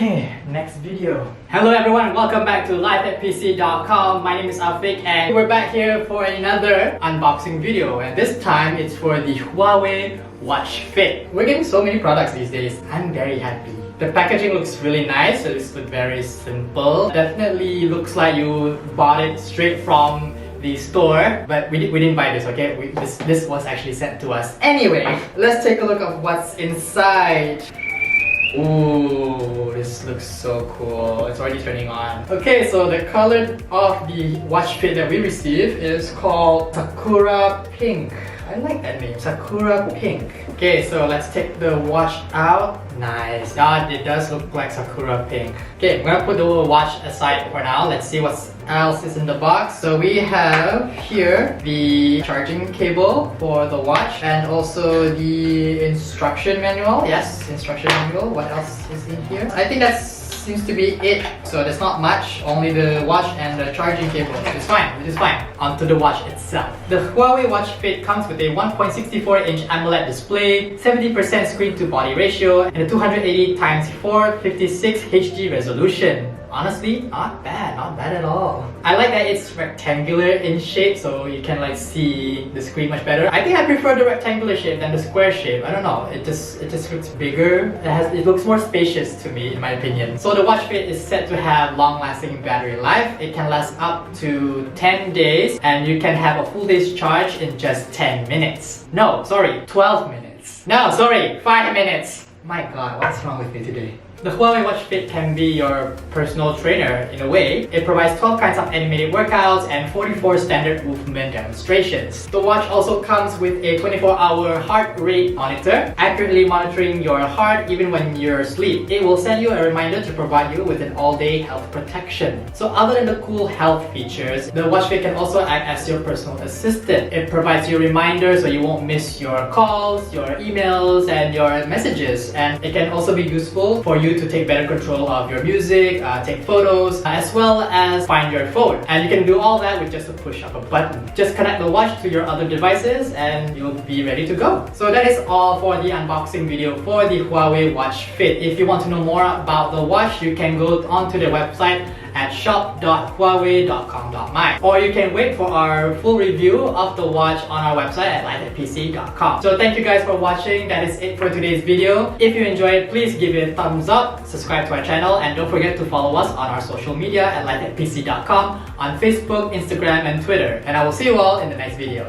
Okay, next video. Hello everyone, welcome back to lifeatpc.com. My name is Afiq and we're back here for another unboxing video, and this time it's for the HUAWEI Watch Fit. We're getting so many products these days. I'm very happy. The packaging looks really nice. It's very simple. Definitely looks like you bought it straight from the store, but we didn't buy this, okay? This was actually sent to us. Anyway, let's take a look at what's inside. Ooh, this looks so cool. It's already turning on. Okay, so the color of the watch fit that we received is called Sakura Pink. I like that name, Sakura Pink. Okay, so let's take the watch out. Nice. Yeah, it does look like Sakura Pink. Okay, I'm gonna put the watch aside for now. Let's see what else is in the box. So we have here the charging cable for the watch and also the instruction manual. Yes, instruction manual. What else is in here? I think that seems to be it. So there's not much, only the watch and the charging cable, which is fine. Onto the watch itself. The HUAWEI Watch Fit comes with a 1.64-inch AMOLED display, 70% screen to body ratio, and a 280x456 HD resolution. Honestly, not bad at all. I like that it's rectangular in shape, so you can like see the screen much better. I think I prefer the rectangular shape than the square shape. I don't know, it just looks bigger. It looks more spacious to me, in my opinion. So the watch fit is said to have long-lasting battery life. It can last up to 10 days, and you can have a full day's charge in just 10 minutes. No, sorry, 12 minutes. No, sorry, 5 minutes. My god, what's wrong with me today? The HUAWEI Watch Fit can be your personal trainer in a way. It provides 12 kinds of animated workouts and 44 standard movement demonstrations. The watch also comes with a 24-hour heart rate monitor, accurately monitoring your heart even when you're asleep. It will send you a reminder to provide you with an all-day health protection. So other than the cool health features, the Watch Fit can also act as your personal assistant. It provides you reminders so you won't miss your calls, your emails, and your messages. And it can also be useful for you to take better control of your music, take photos, as well as find your phone. And you can do all that with just a push of a button. Just connect the watch to your other devices and you'll be ready to go. So that is all for the unboxing video for the HUAWEI Watch Fit. If you want to know more about the watch, you can go onto their website at shop.huawei.com.my, or you can wait for our full review of the watch on our website at lifeatpc.com. So thank you guys for watching. That is it for today's video. If you enjoyed it, please give it a thumbs up, subscribe to our channel, and don't forget to follow us on our social media at lifeatpc.com on Facebook, Instagram, and Twitter. And I will see you all in the next video.